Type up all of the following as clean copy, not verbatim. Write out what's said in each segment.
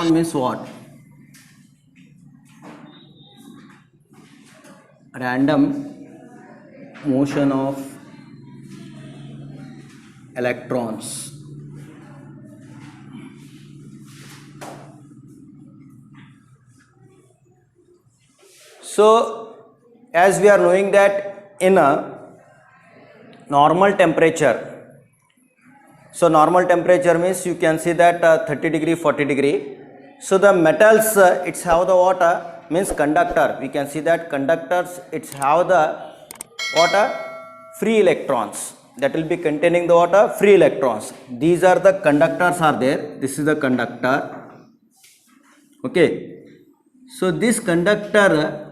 means what? Random motion of electrons. So as we are knowing that in a normal temperature, so normal temperature means you can see that 30 degree, 40 degree. So the metals it's have the water means conductor. We can see that conductors it's have the water free electrons, that will be containing the water free electrons. These are the conductors are there. This is the conductor. Okay. So this conductor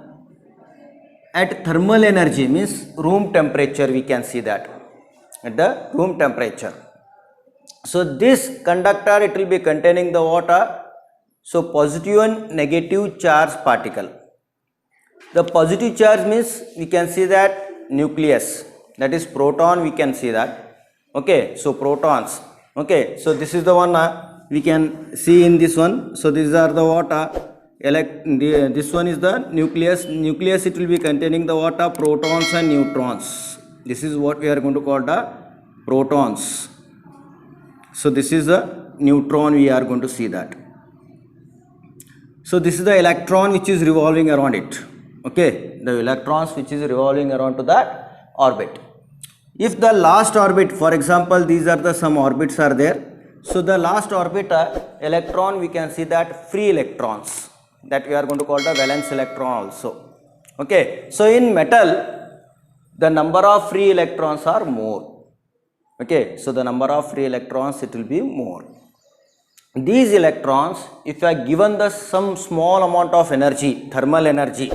at thermal energy means room temperature, we can see that at the room temperature. So this conductor it will be containing the water, so positive and negative charge particle. The positive charge means we can see that nucleus, that is proton, we can see that. Okay, so protons. Okay, so this is the one we can see in this one. So these are the water. This one is the nucleus. Nucleus it will be containing the water, protons and neutrons. This is what we are going to call the protons. So this is the neutron, we are going to see that. So this is the electron which is revolving around it. Okay, the electrons which is revolving around to that orbit. If the last orbit, for example, these are the some orbits are there. So the last orbit electron, we can see that free electrons, that we are going to call the valence electron also. Okay, so in metal the number of free electrons are more. Okay, so the number of free electrons it will be more. These electrons, if you are given the some small amount of energy, thermal energy,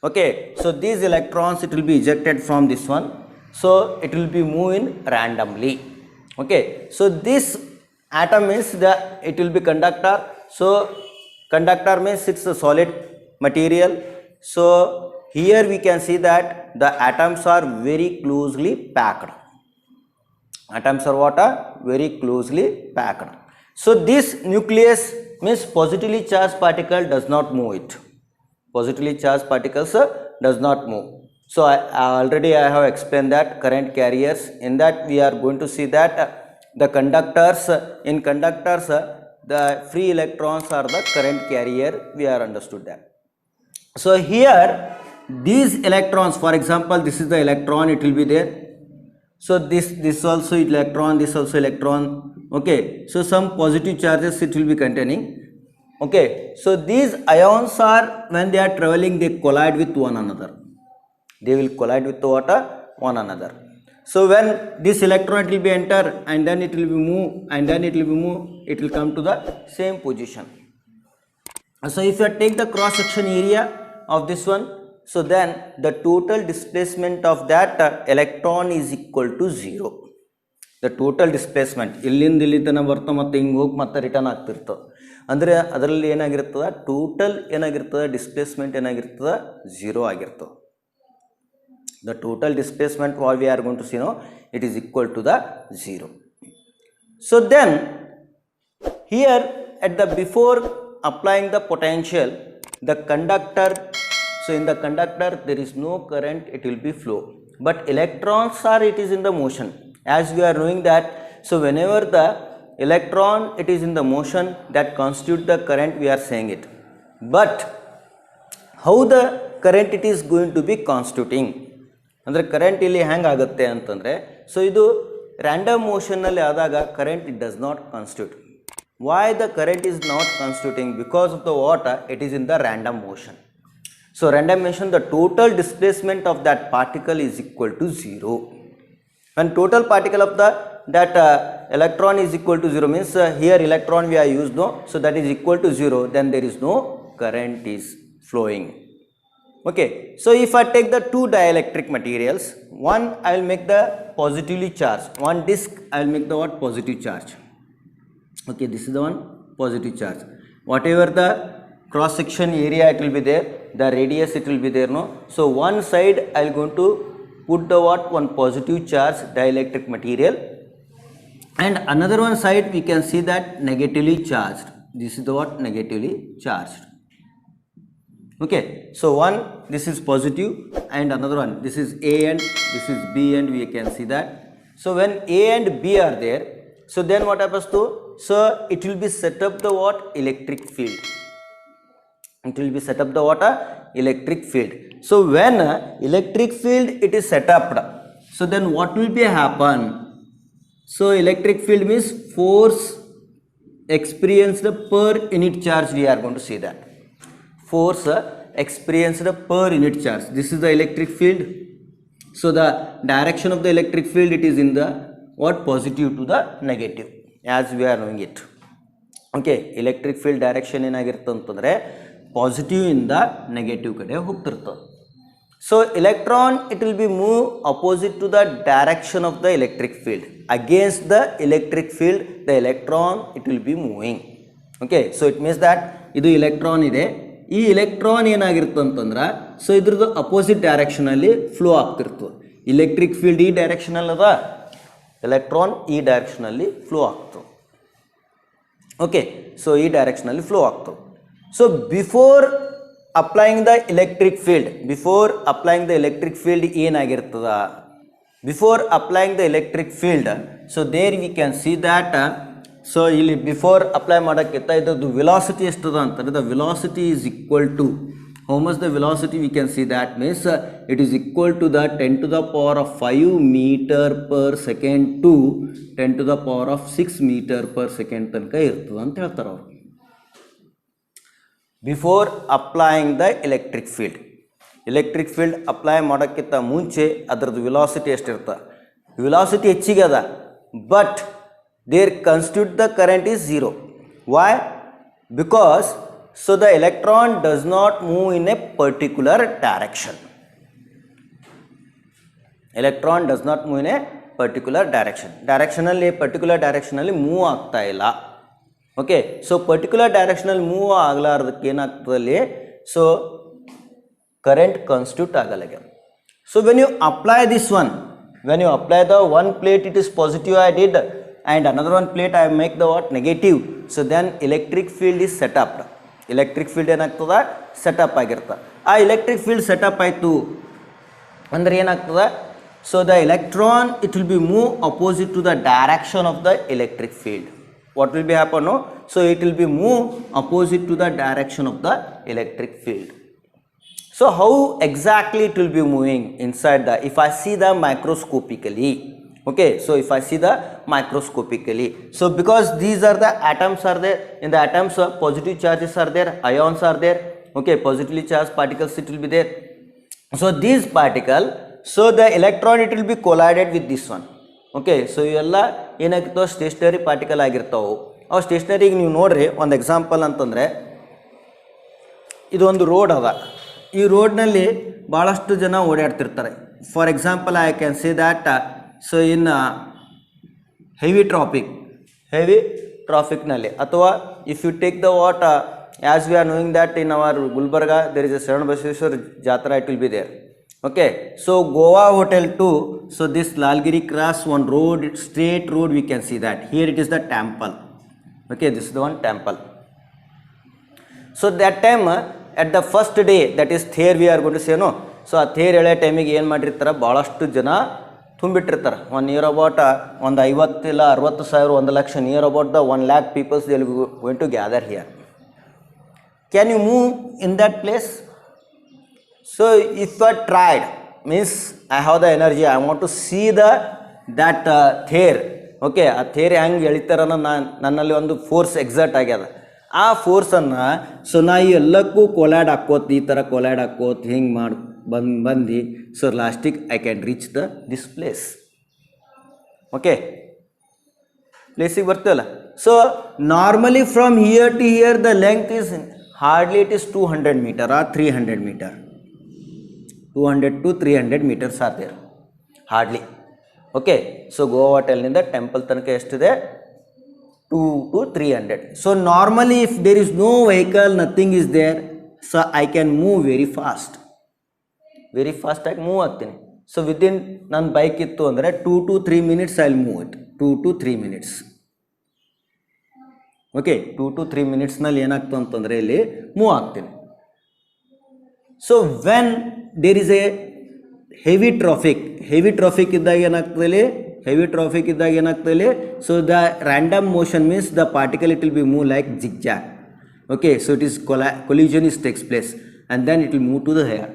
okay, so these electrons it will be ejected from this one, so it will be moving randomly. Okay, so this atom means it will be conductor. So conductor means it's a solid material. So here we can see that the atoms are very closely packed. Atoms are what are very closely packed. So this nucleus means positively charged particle does not move it. Positively charged particles does not move. So already I have explained that current carriers. In that we are going to see that the conductors, in conductors the free electrons are the current carrier. We are understood that. So here these electrons, for example, this is the electron, it will be there. So this also electron, this also electron. Okay, so some positive charges it will be containing. Okay, so these ions are, when they are traveling, they collide with one another. They will collide with water one another. So when this electron it will be enter, and then it will be move, and then it will be move, it will come to the same position. So if you take the cross section area of this one, so then the total displacement of that electron is equal to 0. The total displacement illinda ಇಲ್ಲಿ ತನ ಬರ್ತಾ ಮತ್ತೆ ಹಿಂಗೆ ಹೋಗಿ ಮತ್ತೆ return ಆಗ್ತಿರ್ತದೆ. ಅಂದರೆ ಅದರಲ್ಲಿ ಏನಾಗಿರ್ತದೆ, total ಏನಾಗಿರ್ತದೆ, displacement ಏನಾಗಿರ್ತದೆ, 0 ಆಗಿರ್ತದೆ. The total displacement what we are going to see now, it is equal to the 0. So then here at the before applying the potential, the conductor, so in the conductor there is no current, it will be flow, but electrons are, it is in the motion. As we are knowing that, so whenever the electron it is in the motion, that constitute the current, we are saying it. But how the current it is going to be constituting, ಅಂದರೆ current ಇಲ್ಲಿ ಹೆಂಗೆ ಆಗುತ್ತೆ ಅಂತಂದರೆ, so ಇದು random ಮೋಷನ್ನಲ್ಲಿ ಆದಾಗ current it does not constitute. Why the current is not constituting? Because of the what it is in the random motion. So random motion, the total displacement of that particle is equal to 0. when total particle of the that electron is equal to 0 means here electron we are used, no, so that is equal to 0, then there is no current is flowing. Okay, so if I take the two dielectric materials, one I will make the positively charged, one disc I will make the what positive charge. Okay, this is the one positive charge. Whatever the cross section area it will be there, the radius it will be there, no. So one side I will going to put the what one positive charge dielectric material, and another one side we can see that negatively charged. This is the what? Negatively charged. Okay, so one, this is positive, and another one, this is A and this is B, and we can see that. So when A and B are there, so then what happens to, so it will be set up the what? Electric field. It will be set up the what? Electric field. So when electric field it is set up, so then what will be happen? So electric field means force experienced per unit charge. We are going to see that force experienced per unit charge. This is the electric field. So the direction of the electric field, it is in the what? Positive to the negative, as we are knowing it. Okay, electric field direction ಏನಾಗಿರುತ್ತೆ ಅಂತಂದರೆ positive ಇಂದ negative ಕಡೆ ಹೋಗ್ತಿರ್ತದೆ. So electron, it will be move opposite to the direction of the electric field. Against the electric field, the electron, it will be moving. Okay, so it means that ಇದು electron ಇದೆ, ಈ electron ಏನಾಗಿರುತ್ತೆ ಅಂತಂದ್ರೆ, so ಇದ್ರದ್ದು opposite ಡೈರೆಕ್ಷನಲ್ಲಿ flow ಆಗ್ತಿರ್ತದೆ. Electric field ಈ ಡೈರೆಕ್ಷನಲ್ಲಿ ಅದ, ಎಲೆಕ್ಟ್ರಾನ್ ಈ ಡೈರೆಕ್ಷನಲ್ಲಿ ಫ್ಲೋ ಆಗ್ತದೆ. ಓಕೆ, ಸೊ ಈ ಡೈರೆಕ್ಷನಲ್ಲಿ ಫ್ಲೋ ಆಗ್ತದೆ. So before applying the electric field ಏನಾಗಿರ್ತದ? Before applying the electric field, so there we can see that, so ಇಲ್ಲಿ ಬಿಫೋರ್ ಅಪ್ಲೈ ಮಾಡೋಕ್ಕಿಂತ ಇದ್ರದ್ದು ವೆಲಾಸಿಟಿ ಎಷ್ಟದ ಅಂತಂದರೆ, the velocity is equal to, how much the velocity we can see that means it is equal to the 10⁵ meter per second to 10⁶ meter per second ತನಕ ಇರ್ತದೆ ಅಂತ ಹೇಳ್ತಾರೆ ಅವರು. Before applying the electric field apply ಮಾಡೋಕ್ಕಿಂತ ಮುಂಚೆ ಅದರದ್ದು velocity ಎಷ್ಟಿರ್ತದೆ? Velocity ಹೆಚ್ಚಿಗೆ ಅದ, but their constitute the current is 0. Why? Because so the electron does not move in a particular direction. Electron does not move in a particular direction. Particular directionally move ಆಗ್ತಾ ಇಲ್ಲ. Okay, so particular directional move ಆಗಲಾರ್ದಕ್ಕೆ ಏನಾಗ್ತದಲ್ಲಿ, so current constitute ಆಗಲ್ಲ. So when you apply this one, when you apply the one plate, it is positive I did, and another one plate I make the what? Negative. So then electric field is set up. Electric field ಏನಾಗ್ತದ? Setup ಆಗಿರ್ತದೆ. ಆ electric field setup ಆಯಿತು ಅಂದರೆ ಏನಾಗ್ತದೆ? So the electron it will be move opposite to the direction of the electric field. What will be happen? So it will be move opposite to the direction of the electric field. So how exactly it will be moving inside the, if I see the microscopically, okay, so if I see the microscopically, so because these are the atoms are there, in the atoms positive charges are there, ions are there, okay, positively charged particles it will be there. So these particle, so the electron it will be collided with this one. Okay, so ಇವೆಲ್ಲ ಏನಾಗಿರ್ತವೆ? Stationery particle ಆಗಿರ್ತಾವೆ. ಅವು ಸ್ಟೇಷನರಿಗೆ ನೀವು ನೋಡ್ರಿ, ಒಂದು example ಅಂತಂದರೆ ಇದೊಂದು road ಅದ, ಈ ರೋಡ್ನಲ್ಲಿ ಭಾಳಷ್ಟು ಜನ ಓಡಾಡ್ತಿರ್ತಾರೆ. For example I can say that, so in heavy ಟ್ರಾಫಿಕ್ನಲ್ಲಿ, ಅಥವಾ if you take the what, as we are knowing that in our Gulbarga there is a Sharanabasaveshwara Jatra, it will be there. Okay, so Goa hotel too, so this Lalgiri cross one road, straight road, we can see that here it is the temple. Okay, this is the one temple. So that time at the first day, that is Thair we are going to say, no, so ಆ there ಎಳೆ ಟೈಮಿಗೆ ಏನು ಮಾಡಿರ್ತಾರೆ, ಭಾಳಷ್ಟು ಜನ ತುಂಬಿಟ್ಟಿರ್ತಾರೆ. One near about ಒಂದು 50 ಇಲ್ಲ 60,000 1 lakh, near about the 1 lakh peoples they will going to gather here. Can you move in that place? So if I tried, means I have the energy, I want to see that Thair. Okay, ಆ there ಹೆಂಗೆ ಎಳಿತಾರನ್ನ ನನ್ನಲ್ಲಿ ಒಂದು force exert ಆಗ್ಯದ. ಆ ಫೋರ್ಸನ್ನು so ನಾ ಎಲ್ಲಕ್ಕೂ ಕೊಲ್ಯಾಡ್ ಹಾಕೋತ, ಈ ಥರ ಕೊಲ್ಯಾಡ್ ಹಾಕೋತ ಹಿಂಗೆ ಮಾಡಿ ಬಂದು ಸೊ ಲಾಸ್ಟಿಗೆ I can reach this place. Okay, ಪ್ಲೇಸಿಗೆ ಬರ್ತೀವಲ್ಲ. So normally from here to here the length is hardly it is 200 meter or 300 meter. 200 to 300 meters are there, hardly. Okay, so Goa hotelನಿಂದ ಟೆಂಪಲ್ ತನಕ ಎಷ್ಟಿದೆ? 2 to 300. So normally if there is no vehicle, nothing is there, so I can move very fast ಆಗಿ move ಆಗ್ತೀನಿ. So within ನನ್ನ bike ಇತ್ತು ಅಂದರೆ 2 to 3 minutes I will move it. 2 to 3 minutes. Okay 2 to 3 ಮಿನಿಟ್ಸ್ನಲ್ಲಿ ಏನಾಗ್ತದೆ ಅಂತಂದರೆ ಇಲ್ಲಿ move ಆಗ್ತೀನಿ. So when there is a heavy traffic ಇದ್ದಾಗ ಏನಾಗ್ತದೆ ಇಲ್ಲಿ, so the random motion means the particle it will be move like zigzag. Okay, so it is collision takes place and then it will move to the here.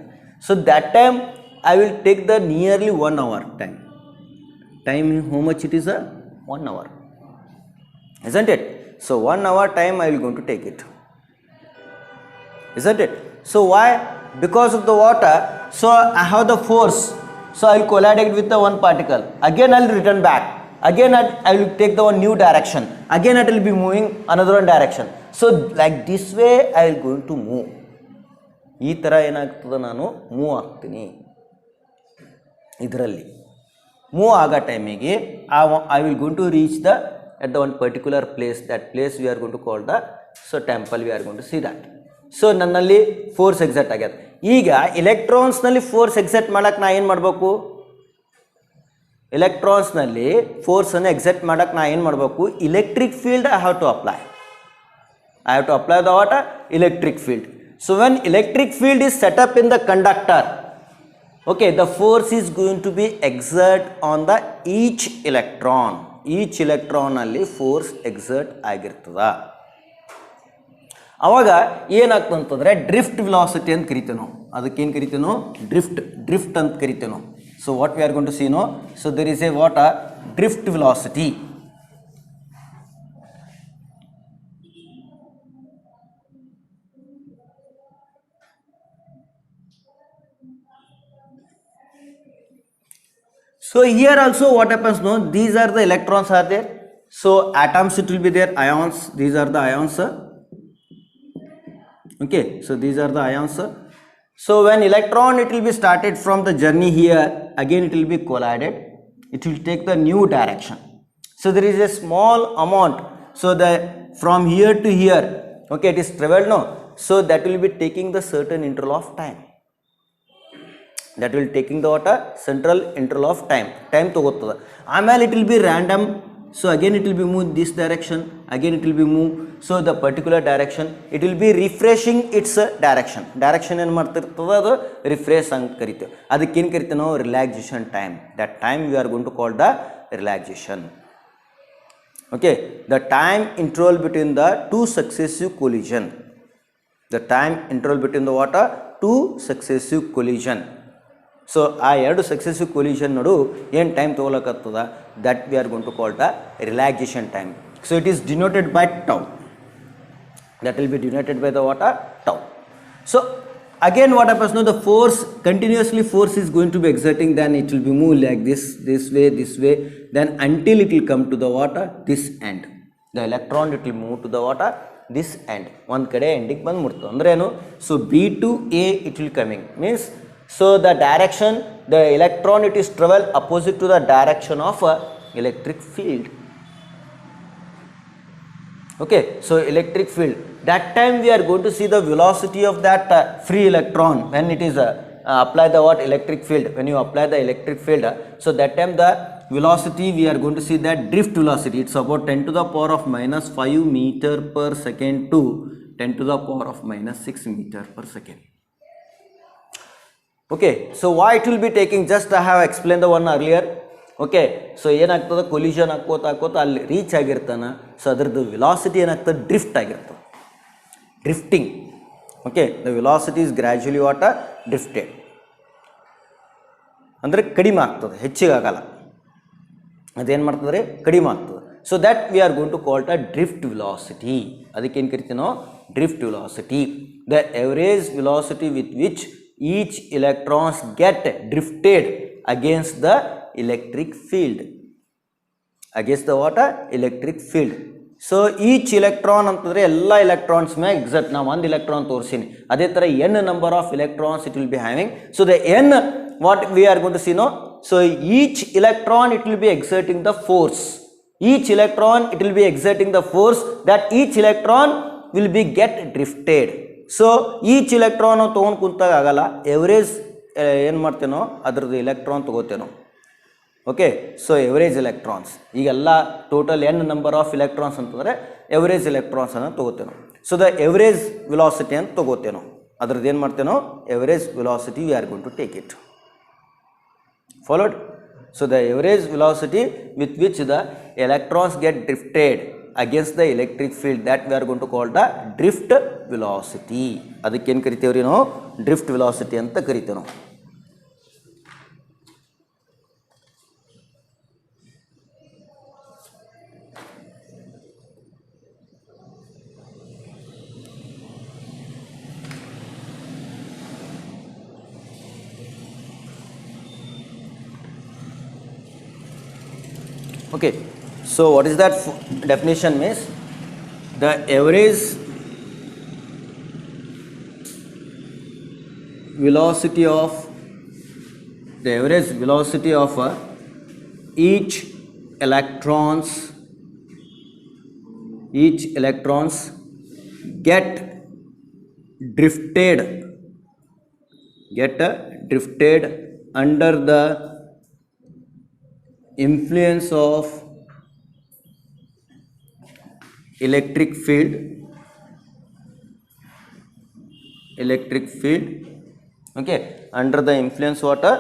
So that time I will take the nearly 1 hour time. How much it is? 1 hour, isn't it? So 1 hour time I will going to take it, isn't it? So why? Because of the water. So I have the force, so I will collide it with the one particle. Again I will return back. Again I will take the one new direction. Again it will be moving another one direction. So like this way I will going to move. ಈ ಥರ ಏನಾಗ್ತದೆ, ನಾನು move ಆಗ್ತೀನಿ. ಇದರಲ್ಲಿ move ಆಗೋ ಟೈಮಿಗೆ I will going to reach the at the one particular place. That place we are going to call the temple. We are going to see that. So ನನ್ನಲ್ಲಿ force ಎಕ್ಸೆಟ್ ಆಗ್ಯದ. ಈಗ ಇಲೆಕ್ಟ್ರಾನ್ಸ್ನಲ್ಲಿ ಫೋರ್ಸ್ ಎಕ್ಸೆಟ್ ಮಾಡೋಕ್ಕೆ ನಾ ಏನು ಮಾಡಬೇಕು, ಇಲೆಕ್ಟ್ರಾನ್ಸ್ನಲ್ಲಿ ಫೋರ್ಸನ್ನು ಎಕ್ಸೆಟ್ ಮಾಡೋಕ್ಕೆ ನಾ ಏನು ಮಾಡಬೇಕು, electric field I have to apply the what electric field. So when electric field is set up in the conductor, okay, the force is going to be exert on the each electron ಅಲ್ಲಿ force exert ಆಗಿರ್ತದ. ಅವಾಗ ಏನಾಗ್ತದೆ ಅಂತಂದರೆ drift velocity ಅಂತ ಕರಿತೀವಿ ನಾವು. ಅದಕ್ಕೇನು ಕರಿತೀವಿ ನಾವು, ಡ್ರಿಫ್ಟ್ ಅಂತ ಕರಿತೀವಿ ನಾವು. So what we are going to see no, so there is a what a drift velocity. So here also what happens, no, these are the electrons are there. So atoms it will be there, ions, these are the ions. Okay, so these are the ions. So when electron it will be started from the journey here, again it will be collided, it will take the new direction. So there is a small amount, so the from here to here, okay, it is traveled, no, so that will be taking the certain interval of time. That will taking the what central interval of time ತಗೋತದ. ಆಮೇಲೆ it will be random, so again it will be move this direction, again it will be move, so the particular direction it will be refreshing its direction ಏನು ಮಾಡ್ತಿರ್ತದ, ಅದು refresh ಅಂತ ಕರಿತೀವಿ. ಅದಕ್ಕೆ ಏನು ಕರಿತೀವಿ ನಾವು, relaxation time. That time we are going to call the relaxation. okay, the time interval between the two successive collision, what two successive collision. So ಆ ಎರಡು ಸಕ್ಸೆಸಿವ್ ಕೊಲಿಷನ್ ನಡು ಏನು ಟೈಮ್ ತೊಗೊಳಕತ್ತದ, that we are going to call the relaxation time. So it is denoted by tau. That will be denoted by the what tau. So again what happens, no, the force continuously force is going to be exerting, then it will be move like this way, then until it will come to the what this end. The electron it will move to the what this end. ಒಂದು ಕಡೆ ಎಂಡಿಗೆ ಬಂದು ಮುಟ್ತು ಅಂದ್ರೆ ಏನು, so B to A it will coming means, so the direction, the electron it is travel opposite to the direction of electric field. Okay, so electric field, that time we are going to see the velocity of that free electron when it is apply the what electric field. When you apply the electric field, so that time the velocity we are going to see that drift velocity, it's about 10 to the power of minus 5 meter per second to 10 to the power of minus 6 meter per second. Okay, so why it will be taking, just I have explained the one earlier. Okay, so ಏನಾಗ್ತದೆ, collision ಹಾಕೋತ ಅಲ್ಲಿ reach ಆಗಿರ್ತಾನೆ. So ಅದ್ರದ್ದು velocity ಏನಾಗ್ತದೆ, drift ಆಗಿರ್ತದೆ, drifting. Okay, the velocity is gradually what drifted, ಅಂದರೆ ಕಡಿಮೆ ಆಗ್ತದೆ, ಹೆಚ್ಚಿಗೆ ಆಗಲ್ಲ. ಅದೇನು ಮಾಡ್ತದೆ, ಕಡಿಮೆ ಆಗ್ತದೆ. So that we are going to call the drift velocity. ಅದಕ್ಕೇನು ಕರಿತೀವಿ ನಾವು, drift velocity. The average velocity with which each electrons get drifted against the electric field, against the what electric field. So each electron ಅಂತಂದರೆ ಎಲ್ಲ electrons ಮೇಲೆ exact. ನಾವು ಒಂದು electron ತೋರಿಸೀನಿ, ಅದೇ ಥರ N number of electrons it will be having. So the N what we are going to see no, so each electron it will be exerting the force. Each electron it will be exerting the force that each electron will be get drifted. So each electron ತೊಗೊಂಡು ಕುಂತಾಗ ಆಗಲ್ಲ, average ಏನು ಮಾಡ್ತೇನೋ ಅದ್ರದ್ದು ಎಲೆಕ್ಟ್ರಾನ್ ತೊಗೋತೇನೋ. Okay, so average electrons, ಈಗೆಲ್ಲ total N number of electrons ಅಂತಂದರೆ ಎವರೇಜ್ ಎಲೆಕ್ಟ್ರಾನ್ಸ್ ಅನ್ನು ತಗೋತೇವೆ ನಾವು. ಸೊ ದ ಎವರೇಜ್ ವೆಲಾಸಿಟಿ ಅಂತ ತಗೋತೇವೆ ನಾವು. ಅದ್ರದ್ದು ಏನು ಮಾಡ್ತೇವೆ ನಾವು, average velocity we are going to take it. Followed? So the average velocity with which the electrons get drifted against the electric field, that we are going to call the drift velocity. ಅದಕ್ಕೆ ಏನು ಕರಿತೇವೆ ರೀ ನಾವು, drift velocity ಅಂತ ಕರಿತೇವೆ ನಾವು. Okay, so what is that definition means? The average velocity of each electrons get drifted under the influence of electric field, okay, under the influence what a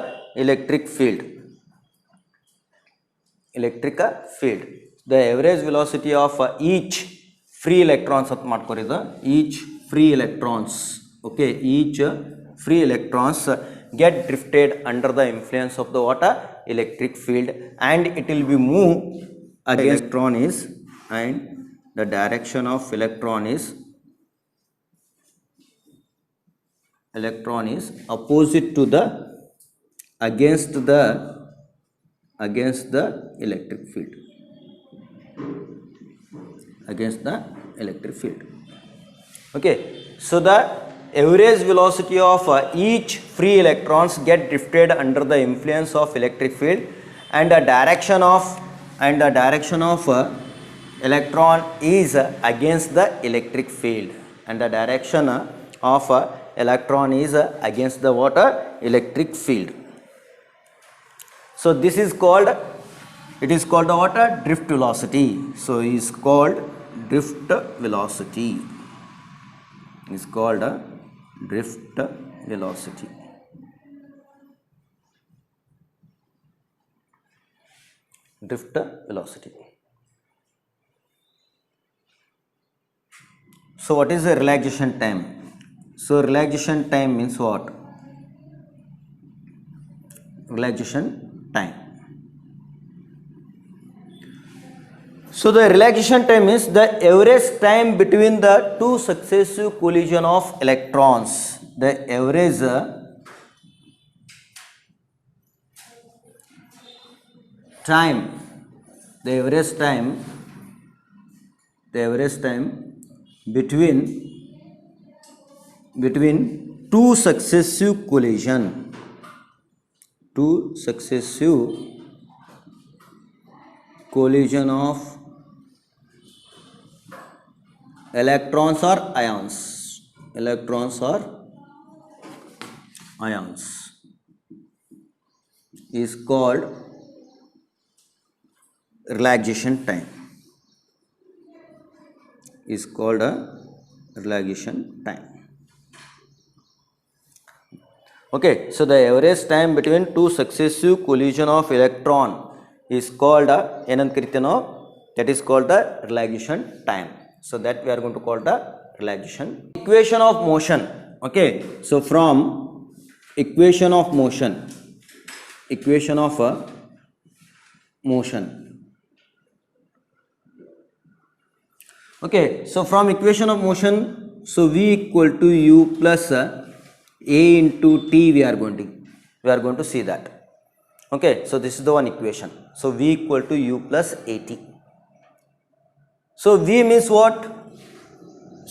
electric field. The average velocity of each free electrons at ಮಾಡ್ಕೊರಿದು, each free electrons, okay, each free electrons get drifted under the influence of the water electric field, and it will be moved against electron is, and the direction of electron is opposite to the against the electric field, okay. So the average velocity of each free electrons get drifted under the influence of electric field, and the direction of electron is against the electric field, and the direction of electron is against the water electric field. So this is called, it is called the water drift velocity. So it is called drift velocity. It is called drift velocity. So what is the relaxation time? So relaxation time means what? Relaxation time. So the relaxation time is the average time between the two successive collision of electrons. The average time between two successive collision of electrons or ions is called relaxation time. Okay, so the average time between two successive collision of electron is called that is called the relaxation time. So that we are going to call the relaxation. Equation of motion. Okay, so from equation of motion. Okay, so from equation of motion, so V equal to U plus A into T, we are going to see that. Okay, so this is the one equation. So V equal to U plus AT. So V means what?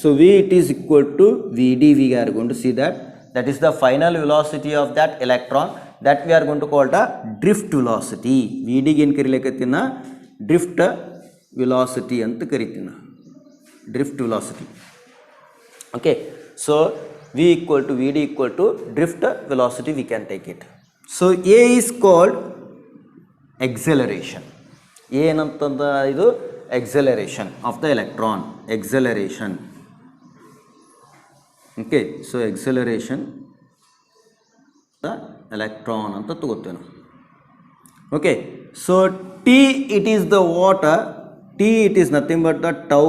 So V, it is equal to Vd, we are going to see that. That is the final velocity of that electron, that we are going to call the drift velocity. Vd ಗೆ ಏನು ಕರಿಲಿಕತ್ತೀನ, drift velocity ಅಂತ ಕರಿತೀನ, drift velocity. Okay, so V equal to Vd equal to drift velocity, we can take it. So A is called acceleration. A ಏನಂತಂದ ಇದು acceleration of the electron, acceleration. Okay, so acceleration the electron anta ತಗೋತೇವೆ ನಾವು. Okay, so T it is the water, T it is nothing but the tau,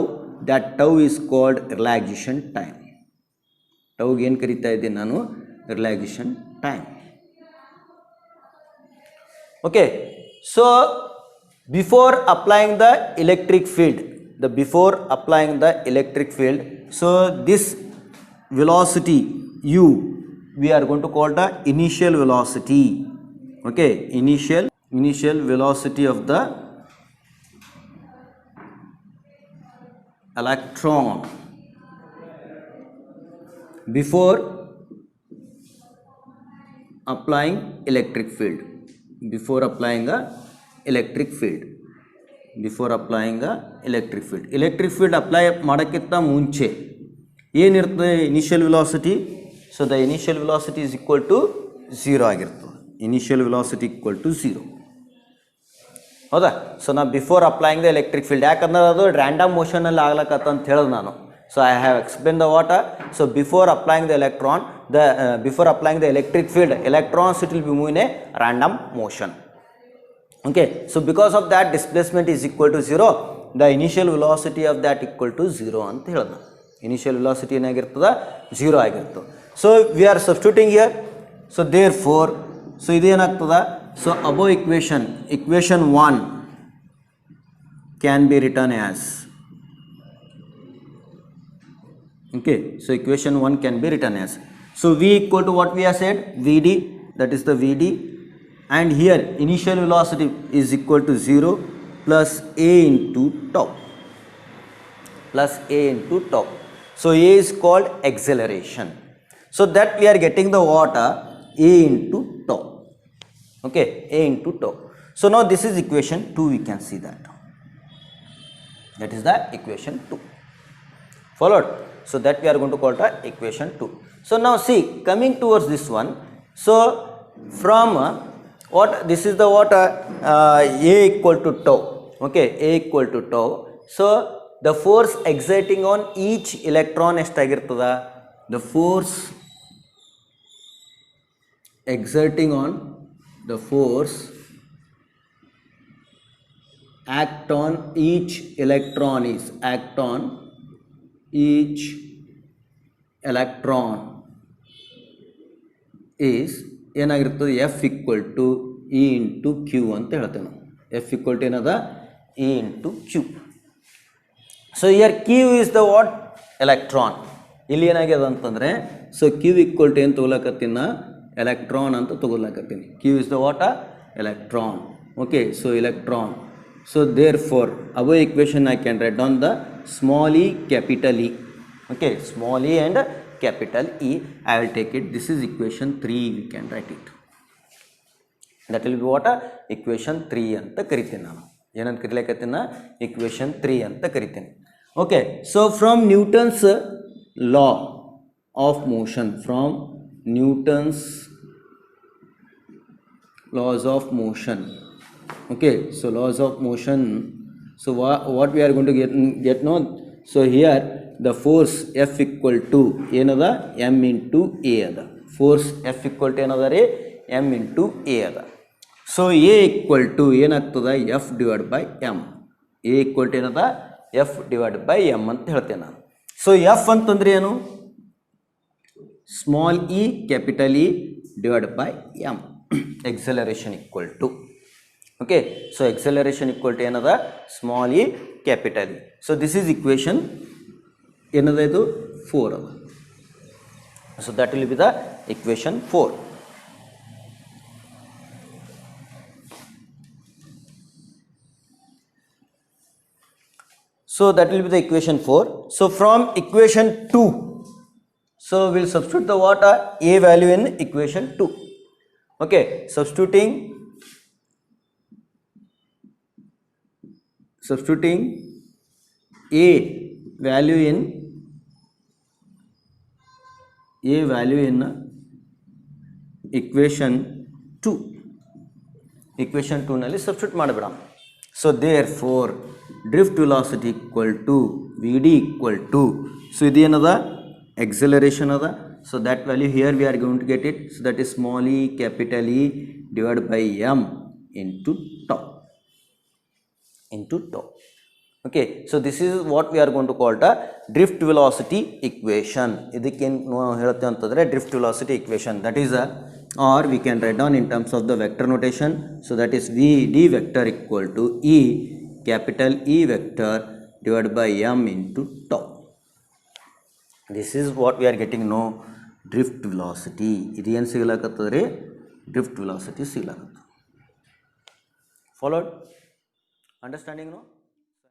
that tau is called relaxation time. Tau ಏನು ಕರೀತಾ ಇದ್ದೀನಿ ನಾನು, relaxation time. Okay, so before applying the electric field, so this velocity u we are going to call the initial velocity. Okay, initial velocity of the electron before applying electric field. Before applying the electric field apply ಮಾಡೋಕ್ಕಿಂತ ಮುಂಚೆ ಏನಿರ್ತದೆ initial velocity? So the initial velocity is equal to 0 ಆಗಿರ್ತದೆ. Initial velocity equal to 0. ಹೌದಾ? So ನಾ before applying the electric field, ಯಾಕಂದ್ರೆ ಅದು random ಮೋಷನಲ್ಲಿ ಆಗ್ಲಕತ್ತ ಅಂತ ಹೇಳಿದ್ ನಾನು. So I have explain the what. So before applying the electric field, electrons it will be moving in a random motion. Okay, so because of that displacement is equal to 0, the initial velocity of that equal to 0 ಅಂತ ಹೇಳಿದ. Initial velocity ಏನಾಗಿರ್ತದ, 0 ಆಗಿರ್ತದೆ. So we are substituting here. So therefore, so ಇದೇನಾಗ್ತದ, so above equation 1 can be written as, okay, so equation 1 can be written as, so V equal to what we have said, Vd, that is the Vd, and here initial velocity is equal to 0 plus a into tau, so a is called acceleration. So that we are getting the water a into tau. Okay, a into tau. So now this is equation 2, we can see that is the equation 2. Followed? So that we are going to call the equation 2. So now see, coming towards this one, so from what this is the water a equal to tau. Okay, a equal to tau. So the force exerting on each electron ಎಷ್ಟಾಗಿರ್ತದ, the force exerting on the force act on each electron is ಏನಾಗಿರ್ತದೆ, F equal to E into Q ಅಂತ ಹೇಳ್ತೇವೆ ನಾವು. F equal to ಏನದ, E into Q. So here Q is the what, electron. ಇಲ್ಲಿ ಏನಾಗ್ಯದ ಅಂತಂದರೆ, so Q equal to ಏನು ತಗೊಳಕತ್ತೀನಿ ನಾ, electron ಅಂತ ತಗೊಳಕತ್ತೀನಿ. Q is the what, electron. Okay, so electron. So therefore above equation I can write down the small e capital E. Okay, small e and capital E. I will take it. This is equation 3. We can write it. That will be what, equation 3 ಅಂತ ಕರಿತೀನಿ ನಾನು. ಏನಂತ ಕರಿಲಿಕತ್ತೀನಿ, equation 3 ಅಂತ ಕರಿತೀನಿ. Okay, so from Newton's law of motion, laws of motion. Okay, so laws of motion, so what we are going to get now, so here the force F equal to ಏನದ, m into a ಅದ. force F equal to ಏನದ ರೀ, m into a ಅದ. so a equal to ಏನಾಗ್ತದ, F divided by m. a equal to ಏನದ, F divided by m ಅಂತ ಹೇಳ್ತೇನೆ ನಾನು. so F ಅಂತಂದ್ರೆ ಏನು, small e capital E divided by m. acceleration equal to, okay, so acceleration equal to ಏನದ, small e capital E. so this is equation ಏನದ, ಇದು 4 ಅದ. so that will be the equation 4. so that will be the equation 4. so from equation 2, so we will substitute the what, a value in equation 2. okay, substituting a value in equation 2 ನಲ್ಲಿ substitute ಮಾಡಿಬಿಡೋಣ. So therefore drift velocity equal to Vd equal to, so ಇದು ಏನದ acceleration ಅದ, so that value here we are going to get it, so that is small e capital E divided by m into tau. Okay, so this is what we are going to call the drift velocity equation. ಇದಕ್ಕೇನು ಹೇಳುತ್ತೆ ಅಂತಂದರೆ drift velocity equation, that is a, or we can write down in terms of the vector notation, so that is Vd vector equal to E capital E vector divided by m into tau. This is what we are getting no drift velocity. ಇದು ಏನು ಸಿಗಲಾಕತ್ತದ್ರಿ, drift velocity ಸಿಗಲಾಕತ್ತದ. Followed? Understanding no?